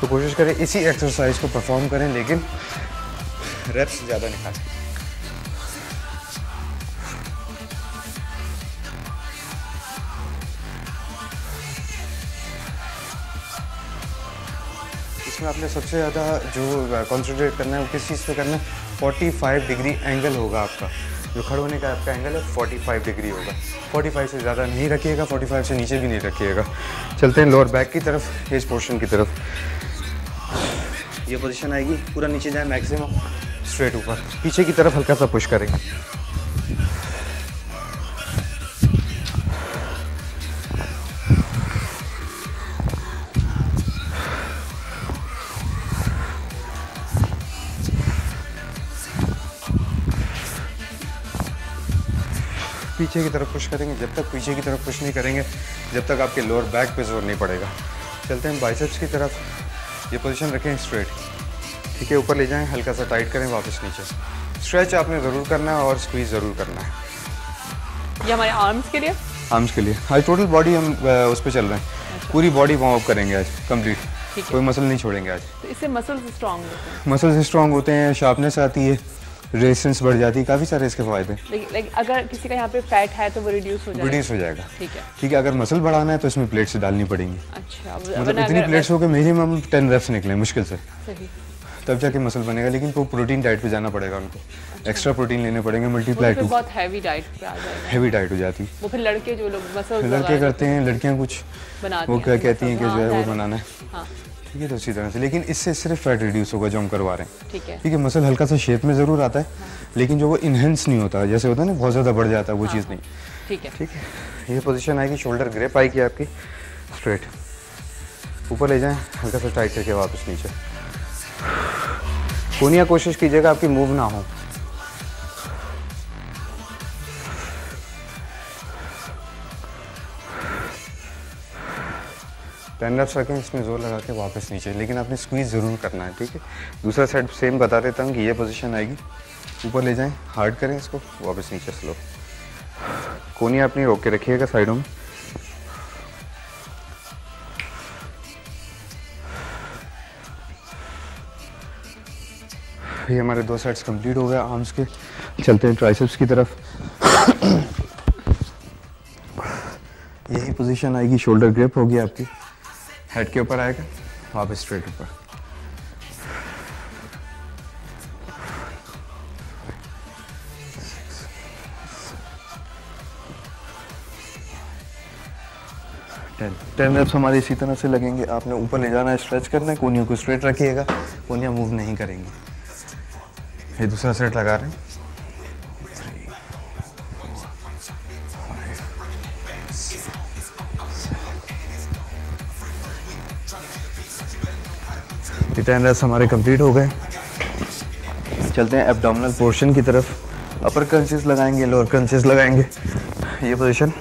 तो कोशिश करें इसी एक्सरसाइज को परफॉर्म करें, लेकिन रेप्स ज़्यादा निकालें। इसमें आपने सबसे ज़्यादा जो कॉन्सेंट्रेट करना है वो किस चीज़ पे करना है, 45 डिग्री एंगल होगा आपका। जो खड़े होने का आपका एंगल है 45 डिग्री होगा। 45 से ज़्यादा नहीं रखिएगा, 45 से नीचे भी नहीं रखिएगा। चलते हैं लोअर बैक की तरफ, इस पोर्शन की तरफ। ये पोजीशन आएगी, पूरा नीचे जाए मैक्सिमम, स्ट्रेट ऊपर, पीछे की तरफ हल्का सा पुश करेंगे। पीछे की तरफ पुश करेंगे। जब तक पीछे की तरफ पुश नहीं करेंगे, जब तक आपके लोअर बैक पे जोर नहीं पड़ेगा। चलते हैं बाइसेप्स की तरफ। ये पोजीशन रखें स्ट्रेट, ठीक है, ऊपर ले जाएं, हल्का सा टाइट करें, वापस नीचे। स्ट्रेच आपने ज़रूर करना है और स्क्वीज ज़रूर करना है। ये हमारे आर्म्स के लिए, आर्म्स के लिए आज टोटल बॉडी हम उस पर चल रहे हैं। अच्छा। पूरी बॉडी वार्म अप करेंगे आज कंप्लीट, कोई मसल नहीं छोड़ेंगे आज। तो इससे मसल्स स्ट्रांग होते हैं, मसल्स स्ट्रांग होते हैं, शार्पनेस आती है, रेजिस्टेंस बढ़ जाती है, काफ़ी सारे इसके फायदे। लेकिन अगर किसी का यहाँ पे फैट है तो वो रिड्यूस हो जाएगा। ठीक है, अगर मसल बढ़ाना है तो इसमें प्लेट्स डालनी पड़ेंगी। अच्छा, मतलब इतनी प्लेट्स हो के मिनिमम 10 रेप्स निकले मुश्किल से, तब जाके मसल बनेगा। लेकिन वो प्रोटीन डाइट पे जाना पड़ेगा उनको। अच्छा। एक्स्ट्रा प्रोटीन लेने पड़ेंगे, मल्टीप्लाई टू। बहुत हैवी डाइट पे आ जाएगा, हैवी डाइट हो जाती है। वो फिर लड़के जो लोग मसल लड़के करते हैं, लड़कियां कुछ बनाती वो क्या कहती हैं कि जो है वो बनाना है। हाँ। ठीक है, तो उसी तरह से, लेकिन इससे सिर्फ फैट रिड्यूस होगा जो हम करवा रहे हैं। ठीक है, मसल हल्का सा शेप में ज़रूर आता है, लेकिन जो वो इनहेंस नहीं होता, जैसे होता है ना बहुत ज़्यादा बढ़ जाता है, वो चीज़ नहीं। ठीक है, ये पोजीशन आएगी, शोल्डर ग्रिप आएगी आपकी स्ट्रेट, ऊपर ले जाएं, हल्का सा टाइट करके वापस नीचे। कोनिया कोशिश कीजिएगा आपकी मूव ना हो। टेन रेप्स रखें, इसमें जोर लगा के वापस नीचे, लेकिन आपने स्क्वीज ज़रूर करना है। ठीक है, दूसरा सेट सेम बता देता हूँ कि ये पोजीशन आएगी, ऊपर ले जाएं, हार्ड करें इसको, वापस नीचे स्लो। कोनिया अपनी रोक के रखिएगा साइडों में। ये हमारे 2 सेट्स कंप्लीट हो गए आर्म्स के। चलते हैं ट्राइसेप्स की तरफ। यही पोजीशन आएगी, शोल्डर ग्रिप होगी आपकी, हेड के ऊपर आएगा, वापस स्ट्रेट ऊपर। टेन रेप्स हमारे इसी तरह से लगेंगे। आपने ऊपर ले जाना है, स्ट्रेच करना है, कोनियों को स्ट्रेट रखिएगा, कोनियाँ मूव नहीं करेंगी। ये दूसरा सेट लगा रहे हैं। ये 10 रेप्स हमारे कंप्लीट हो गए। चलते हैं एब्डोमिनल पोर्शन की तरफ। अपर क्रंचेस लगाएंगे, लोअर क्रंचेस लगाएंगे। ये पोजीशन,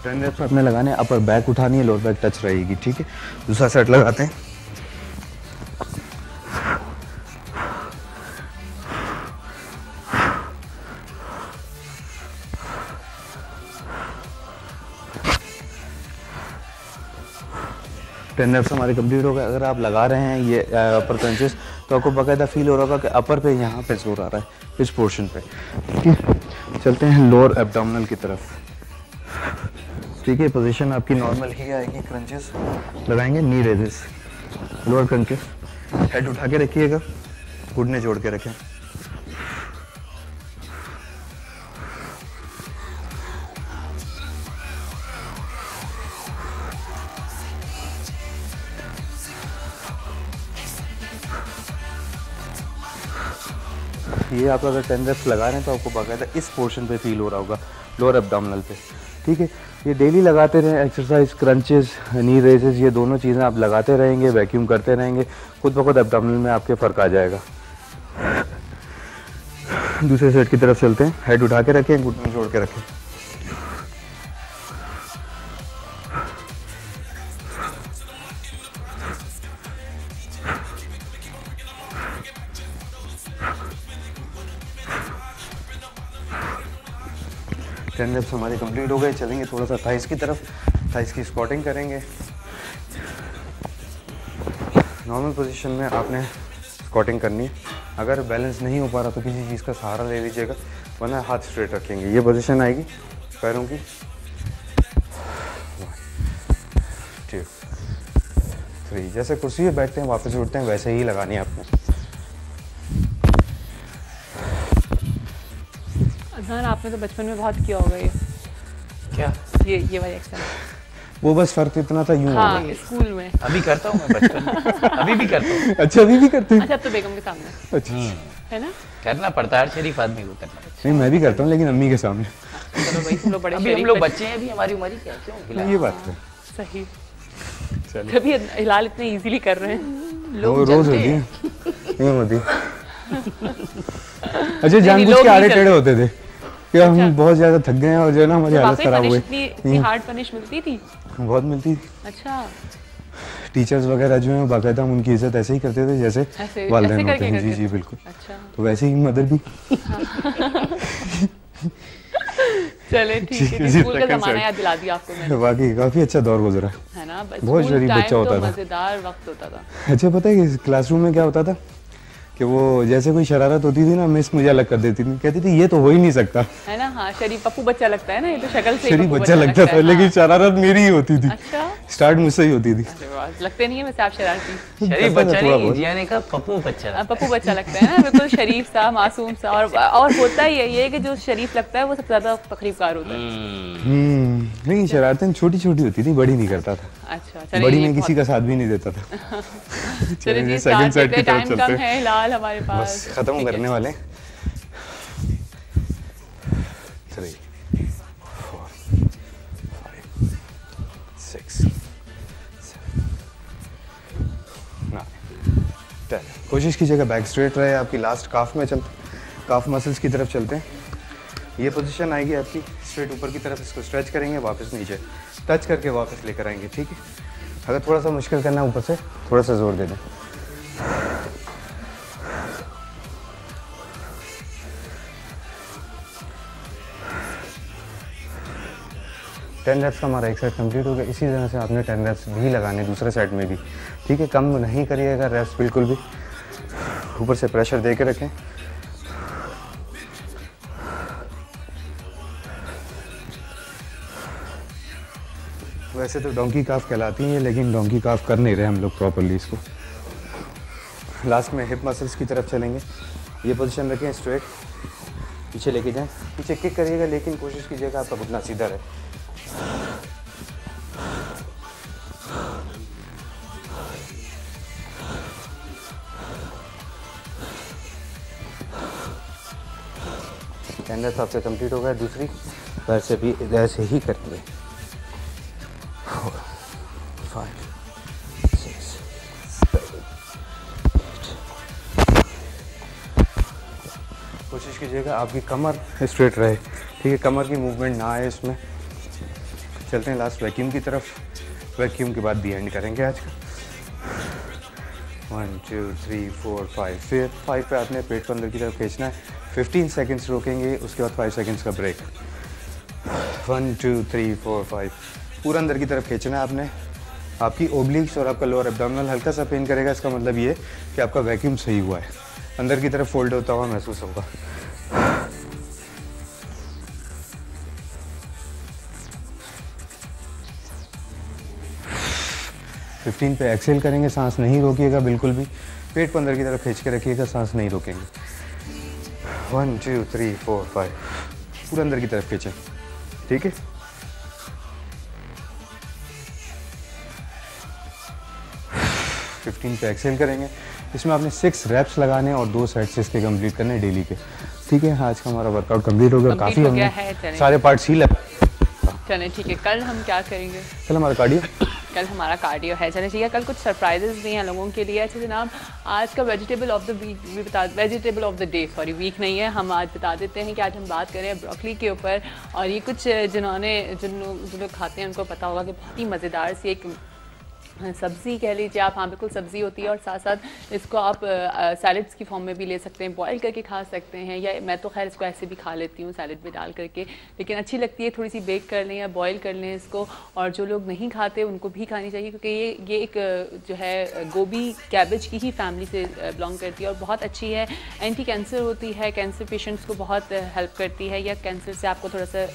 टेन रेप्स अपने लगाने, अपर बैक उठानी है, लोअर बैक टच रहेगी। ठीक है, दूसरा सेट लगाते हैं। टेन रेप्स हमारे कंप्लीट हो गए। अगर आप लगा रहे हैं ये अपर क्रंचेस, तो आपको बाकायदा फील हो रहा होगा कि अपर पे यहाँ पे जोर आ रहा है, इस पोर्शन पे। ठीक है, चलते हैं लोअर एब्डोमिनल की तरफ। ठीक है, पोजीशन आपकी नॉर्मल ही आएगी। क्रंचेस लगाएंगे, नी रेजेस, लोअर क्रंचेस, हेड उठा के रखिएगा, घुटने जोड़ के रखें। ये आप अगर 10 रेप्स लगा रहे हैं तो आपको बाकायदा इस पोर्शन पे फील हो रहा होगा, लोअर एब्डोमिनल पे। ठीक है, ये डेली लगाते रहें एक्सरसाइज, क्रंचेस, नी रेजेस, ये दोनों चीज़ें आप लगाते रहेंगे, वैक्यूम करते रहेंगे, खुद ब खुद एब्डोमिनल में आपके फ़र्क आ जाएगा। दूसरे सेट की तरफ चलते हैं। हेड उठा के रखें, घुटने जोड़ के रखें। 10 रेप्स हमारे कंप्लीट हो गए। चलेंगे थोड़ा सा थाइस की तरफ, थाइस की स्क्वाटिंग करेंगे। नॉर्मल पोजीशन में आपने स्क्वाटिंग करनी है। अगर बैलेंस नहीं हो पा रहा तो किसी चीज़ का सहारा ले लीजिएगा, वरना हाथ स्ट्रेट रखेंगे। ये पोजीशन आएगी पैरों की। 1 2 3, जैसे कुर्सी पे बैठते हैं वापस उठते हैं वैसे ही लगानी है आपको। अज़ान आपने तो बचपन में बहुत किया होगा ये। क्या? ये वाली एक्शन। वो बस फर्क इतना था यूं। हाँ, स्कूल में अभी करता हूँ मैं बचपन में, अभी भी करता हूँ। अच्छा अभी भी करते हैं? अच्छा, अब तो बेगम के सामने। अच्छा है ना? करना पड़ता है, हर शरीफ आदमी को करना पड़ता नहीं, मैं भी करता हूँ लेकिन अम्मी के सामने। चलो भाई, तुम लोग बड़े है। अभी हम लोग बच्चे हैं, अभी हमारी उम्र ही क्या है, क्यों हिला? ये बात है। सही। चलो कभी हिलाल इतने इजीली कर रहे हैं लोग, रोज जलते होती है हैं। ये होती। अच्छा जानबूझ के आड़े टेढ़े होते थे कि हम बहुत ज्यादा थक गए हैं और जो है ना हमारी हालत खराब हुई। इतनी हार्ड पनिश मिलती थी? बहुत मिलती थी। अच्छा, टीचर्स वगैरह जो हैं बाकायदा हम उनकी इज्जत ऐसे ही करते थे जैसे वालिदैन होते हैं। जी जी बिल्कुल। अच्छा, तो वैसे ही मदर भी। चले ठीक है। स्कूल का ज़माना याद दिला दिया आपको मैंने। वाकई काफी अच्छा दौर गुजरा है ना? बहुत शरीफ बच्चा होता था। मजेदार वक्त होता था। अच्छा पता है कि क्लासरूम में क्या होता था कि वो जैसे कोई शरारत होती थी ना, मिस मुझे अलग कर देती थी, कहती थी ये तो हो ही नहीं सकता। है ना? हाँ, शरीफ पप्पू बच्चा लगता है ना, ये तो शक्ल से शरीफ बच्चा लगता था, लेकिन शरारत मेरी ही होती थी। अच्छा, स्टार्ट मुझसे ही होती थी। लगते नहीं है वैसे आप शरारती। शरीफ बच्चा नहीं, जिया ने कहा पप्पू बच्चा। पप्पू बच्चा लगता है ना, बिल्कुल शरीफ सा, मासूम सा। और होता ही है ये कि जो शरीफ लगता है वो सबसे ज्यादा तकरीबकार होता है। नहीं, शरारतें छोटी छोटी होती थी, बड़ी नहीं करता था। अच्छा, बड़ी में किसी का साथ भी नहीं देता था। चलिए सेकंड सेट की तरफ टाइम चलते कम है हिलाल हमारे पास। बस खत्म करने वाले। 3 4 5 6 7 9 10। कोशिश कीजिएगा बैक स्ट्रेट रहे आपकी। लास्ट काफ में चलते, काफ मसल्स की तरफ चलते हैं। ये पोजीशन आएगी आपकी स्ट्रेट ऊपर की तरफ। इसको स्ट्रेच करेंगे, वापस नीचे टच करके वापस लेकर आएंगे। ठीक है? अगर थोड़ा सा मुश्किल करना है ऊपर से थोड़ा सा जोर दे दें। टेन रेप्स का हमारा एक सेट कंप्लीट हो गया। इसी तरह से आपने 10 रेप्स भी लगाने दूसरे सेट में भी। ठीक है? कम नहीं करिएगा रेप्स बिल्कुल भी। ऊपर से प्रेशर दे के रखें। वैसे तो डोंकी काफ कहलाती है, लेकिन डोंकी काफ कर नहीं रहे हम लोग प्रॉपरली इसको। लास्ट में हिप मसल्स की तरफ चलेंगे। ये पोजीशन रखें स्ट्रेट, पीछे लेके जाएं। पीछे किक करिएगा लेकिन कोशिश कीजिएगा आपका घुटना सीधा रहे। कैंडल्स आपसे कंप्लीट हो गया। दूसरी वैसे भी ऐसे ही करेंगे। 4 5 6 7 8। कोशिश कीजिएगा आपकी कमर स्ट्रेट रहे। ठीक है? कमर की मूवमेंट ना आए इसमें। चलते हैं लास्ट वैक्यूम की तरफ। वैक्यूम के बाद दी एंड करेंगे आज का। 1 2 3 4 5। फिर 5 पे आपने पेट को अंदर की तरफ खींचना है। 15 सेकंड्स रोकेंगे, उसके बाद 5 सेकंड्स का ब्रेक। 1 2 3 4 5। पूरा अंदर की तरफ खींचना है आपने। आपकी ओब्लिक्स और आपका लोअर एब्डोमिनल हल्का सा पेन करेगा। इसका मतलब ये कि आपका वैक्यूम सही हुआ है, अंदर की तरफ फोल्ड होता हुआ महसूस होगा। फिफ्टीन पे एक्सेल करेंगे, सांस नहीं रोकिएगा बिल्कुल भी। पेट को अंदर की तरफ खींच के रखिएगा, सांस नहीं रोकेंगे। 1 2 3 4 5। पूरा अंदर की तरफ खींचें। ठीक है? फिफ्टीन पे एक्सेल करेंगे। इसमें आपने 6 रेप्स लगाने और 2 सेट्स इसके कंप्लीट करने डेली के। ठीक है? आज का हमारा वर्कआउट कंप्लीट हो गया। काफ़ी हमने सारे पार्ट्स ही चलें ठीक है। कल हम क्या करेंगे? कल हमारा कार्डियो है। चलें ठीक है। कल कुछ सरप्राइजेस भी हैं लोगों के लिए। अच्छा जनाब, आज का वेजिटेबल ऑफ द वीक भी vegetable of the day, sorry week नहीं है, हम आज बता देते हैं कि आज हम बात करें ब्रोकली के ऊपर। और ये कुछ जिन लोग खाते हैं उनको पता होगा कि बहुत ही मज़ेदार सी एक सब्ज़ी कह लीजिए आप, हाँ बिल्कुल सब्ज़ी होती है, और साथ साथ इसको आप सैलड्स की फॉर्म में भी ले सकते हैं, बॉईल करके खा सकते हैं, या मैं तो खैर इसको ऐसे भी खा लेती हूँ सैलड में डाल करके, लेकिन अच्छी लगती है। थोड़ी सी बेक कर लें या बॉईल कर लें इसको, और जो लोग नहीं खाते उनको भी खानी चाहिए, क्योंकि ये एक जो है गोभी कैबेज की ही फैमिली से बिलोंग करती है और बहुत अच्छी है, एंटी कैंसर होती है, कैंसर पेशेंट्स को बहुत हेल्प करती है, या कैंसर से आपको थोड़ा सा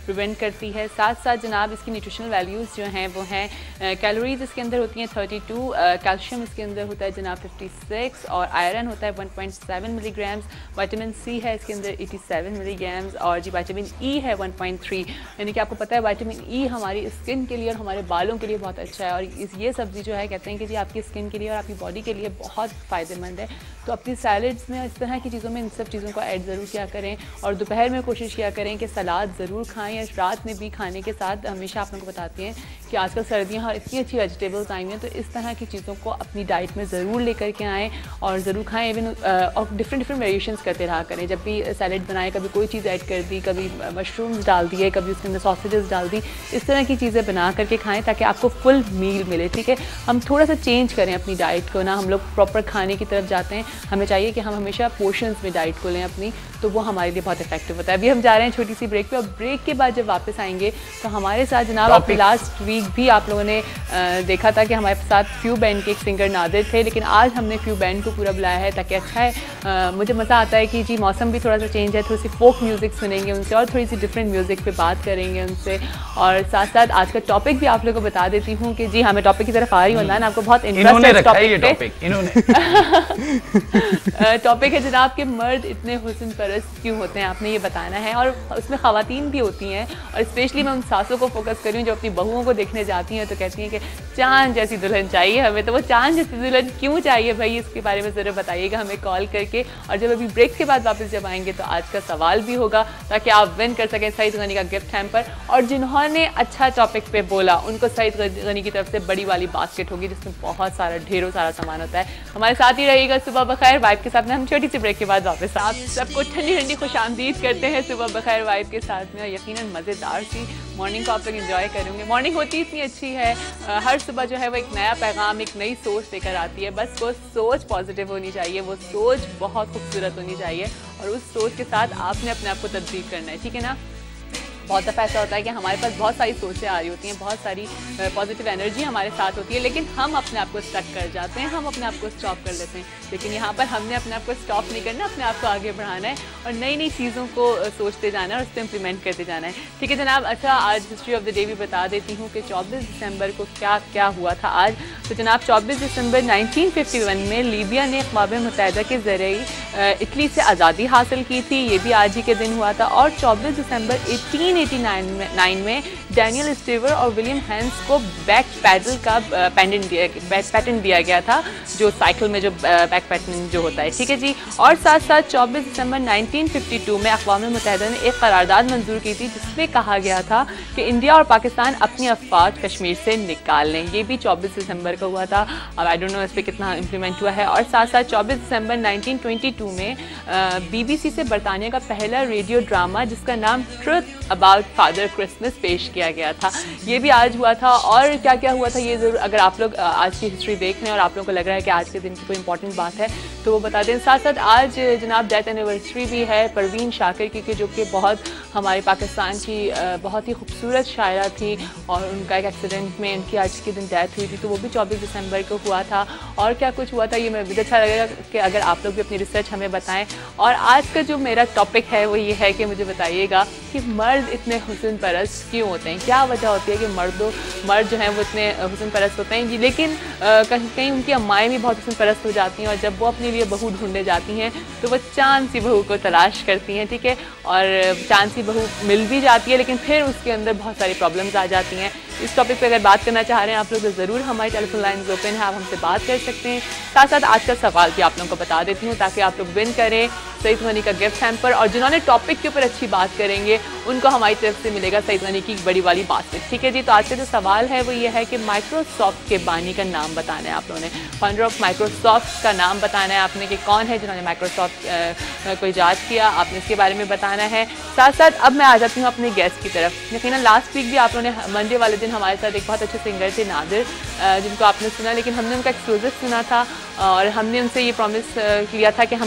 प्रिवेंट करती है। साथ साथ जनाब इसकी न्यूट्रिशनल वैल्यूज़ जो हैं वो हैं, कैलोरीज इसके अंदर होती हैं 32, कैल्शियम इसके अंदर होता है जनाब 56, और आयरन होता है 1.7 मिलीग्राम्स, विटामिन सी है इसके अंदर 87 मिलीग्राम्स, और जी विटामिन ई है 1.3। यानी कि आपको पता है विटामिन ई हमारी स्किन के लिए और हमारे बालों के लिए बहुत अच्छा है, और ये सब्ज़ी जो है कहते हैं कि जी आपकी स्किन के लिए और आपकी बॉडी के लिए बहुत फ़ायदेमंद है। तो अपनी सैलड्स में इस तरह की चीज़ों में इन सब चीज़ों को ऐड ज़रूर किया करें, और दोपहर में कोशिश किया करें कि सलाद ज़रूर खाएँ, या रात में भी खाने के साथ हमेशा आप लोगों को बताते हैं कि आजकल सर्दियाँ और इतनी अच्छी वेजिटेबल्स आई हैं, तो इस तरह की चीज़ों को अपनी डाइट में ज़रूर लेकर के आएँ और ज़रूर खाएँ। इवन और डिफरेंट वेरिएशंस करते रहा करें, जब भी सैलड बनाएं कभी कोई चीज़ ऐड कर दी, कभी मशरूम्स डाल दिए, कभी उसके अंदर सॉसेजेस डाल दी, इस तरह की चीज़ें बना करके खाएँ ताकि आपको फुल मील मिले। ठीक है, हम थोड़ा सा चेंज करें अपनी डाइट को ना, हम लोग प्रॉपर खाने की तरफ जाते हैं, हमें चाहिए कि हम हमेशा पोर्शंस में डाइट को लें अपनी, तो वो हमारे लिए बहुत इफेक्टिव होता है। अभी हम जा रहे हैं छोटी सी ब्रेक पे, और ब्रेक के बाद जब वापस आएंगे तो हमारे साथ जनाब आपने लास्ट वीक भी आप लोगों ने देखा था कि हमारे साथ फ्यू बैंड के एक सिंगर नादिर थे, लेकिन आज हमने फ्यू बैंड को पूरा बुलाया है ताकि अच्छा है, मुझे मज़ा आता है कि जी मौसम भी थोड़ा सा चेंज है, थोड़ी सी फोक म्यूज़िक सुनेंगे उनसे और थोड़ी सी डिफरेंट म्यूज़िक पे बात करेंगे उनसे, और साथ साथ आज का टॉपिक भी आप लोगों को बता देती हूँ कि जी हमें टॉपिक की तरफ आ रही हूँ ना, आपको बहुत इंटरेस्ट है टॉपिक है जनाब के मर्द इतने हुस्न परस्त क्यों होते हैं, आपने ये बताना है, और उसमें ख़वातीन भी होती हैं, और स्पेशली मैं उन सासों को फोकस कर रही हूँ जो अपनी बहुओं को देखने जाती हैं तो कहती हैं कि चांद जैसी दुल्हन चाहिए हमें, तो वो चांद जैसी दुल्हन क्यों चाहिए भाई, इसके बारे में ज़रूर बताइएगा हमें कॉल करके। और जब अभी ब्रेक के बाद वापस जब आएंगे तो आज का सवाल भी होगा ताकि आप विन कर सकें सईद गनी का गिफ्ट हैम्पर, और जिन्होंने अच्छा टॉपिक पे बोला उनको सईद गनी की तरफ से बड़ी वाली बास्केट होगी जिसमें बहुत सारा ढेरों सारा सामान होता है। हमारे साथ ही रहिएगा सुबह बखैर वाइब के साथ में, हम छोटी सी ब्रेक के बाद वापस आप सबको ठंडी ठंडी खुशामदीद करते हैं सुबह बखैर वाइब के साथ में, और यकीनन मज़ेदार सी मॉर्निंग को आप लोग एंजॉय करेंगे। मॉर्निंग होती इतनी अच्छी है, हर सुबह जो है वो एक नया पैगाम, एक नई सोच लेकर आती है, बस वो सोच पॉजिटिव होनी चाहिए, वो सोच बहुत खूबसूरत होनी चाहिए, और उस सोच के साथ आपने अपने आप को तब्दील करना है। ठीक है ना, बहुत दफ़ा ऐसा होता है कि हमारे पास बहुत सारी सोचें आ रही होती हैं, बहुत सारी पॉजिटिव एनर्जी हमारे साथ होती है, लेकिन हम अपने आप को स्टक कर जाते हैं, हम अपने आप को स्टॉप कर लेते हैं, लेकिन यहाँ पर हमने अपने आप को स्टॉप नहीं करना, अपने आप को आगे बढ़ाना है और नई नई चीज़ों को सोचते जाना है और उस पर इम्प्लीमेंट करते जाना है। ठीक है जनाब, अच्छा आज हिस्ट्री ऑफ द डे भी बता देती हूँ कि 24 दिसंबर को क्या क्या हुआ था आज। तो जनाब 24 दिसंबर 1951 में लीबिया ने अक़वाम मुत्तहिदा के ज़रिए इटली से आज़ादी हासिल की थी, ये भी आज ही के दिन हुआ था। और 24 दिसंबर 1889 में डैनियल स्टीवर और विलियम हैंस को बैक पैडल का पैटेंट दिया गया था, जो साइकिल में जो बैक पैटेंट जो होता है। ठीक है जी, और साथ साथ 24 दिसंबर 1952 में अक़वाम मुत्तहिदा ने एक करारदाद मंजूर की थी जिसमें कहा गया था कि इंडिया और पाकिस्तान अपनी अफवाज कश्मीर से निकाल लें, ये भी 24 दिसंबर को हुआ था। अब आई डोंट नो इस पर कितना इम्प्लीमेंट हुआ है। और साथ साथ 24 दिसंबर 1922 में BBC से बरतानिया का पहला रेडियो ड्रामा जिसका नाम ट्रुथ अबाउट फादर क्रिसमस पेश किया गया था, ये भी आज हुआ था। और क्या क्या हुआ था ये ज़रूर, अगर आप लोग आज की हिस्ट्री देख रहे हैं और आप लोगों को लग रहा है कि आज के दिन की कोई इंपॉर्टेंट बात है तो वो बता दें। साथ साथ आज जनाब डेथ एनिवर्सरी भी है परवीन शाकिर की, जो कि बहुत हमारे पाकिस्तान की बहुत ही खूबसूरत शायरा थी, और उनका एक एक्सीडेंट में उनकी आज के दिन डेथ हुई थी, तो वो भी 24 दिसंबर को हुआ था। और क्या कुछ हुआ था ये मैं मुझे अच्छा लगेगा कि अगर आप लोग भी अपनी रिसर्च हमें बताएं। और आज का जो मेरा टॉपिक है वो ये है कि मुझे बताइएगा कि मर्द इतने हुस्न परस्त क्यों होते हैं, क्या वजह होती है कि मर्द जो हैं वो इतने हुस्न परस्त होते हैं जी, लेकिन कहीं कहीं उनकी अम्माएँ भी बहुत हुस्न परस्त हो जाती हैं, और जब वो अपने लिए बहू ढूंढने जाती हैं तो वो चांद सी बहू को तलाश करती हैं। ठीक है, और चांद सी बहू मिल भी जाती है लेकिन फिर उसके अंदर बहुत सारी प्रॉब्लम्स आ जाती हैं। इस टॉपिक पे अगर बात करना चाह रहे हैं आप लोग तो ज़रूर हमारी टेलीफोन लाइन्स ओपन है, आप हमसे बात कर सकते हैं। साथ साथ आज का सवाल भी आप लोगों को बता देती हूँ ताकि आप लोग विन करें सईद गनी का गिफ्ट हैम्पर, और जिन्होंने टॉपिक के ऊपर अच्छी बात करेंगे उनको हमारी तरफ से मिलेगा सईद गनी की बड़ी वाली बास्केट। ठीक है जी, तो आज का जो सवाल है वो ये है कि माइक्रोसॉफ्ट के बानी का नाम बताना है आप लोगों ने, फाउंडर ऑफ माइक्रोसॉफ्ट का नाम बताना है आपने कि कौन है जिन्होंने माइक्रोसॉफ्ट को ईजाद किया, आपने इसके बारे में बताना है। साथ साथ अब मैं आ जाती हूँ अपने गेस्ट की तरफ। यकीनन लास्ट वीक भी आप लोगों ने मंडे वाले दिन दिन हमारे साथ एक बहुत अच्छे सिंगर थे नादिर, जिनको आपने सुना, लेकिन हमने उनका एक्सक्लूसिव सुना था और हमने उनसे ये प्रॉमिस किया था कि हम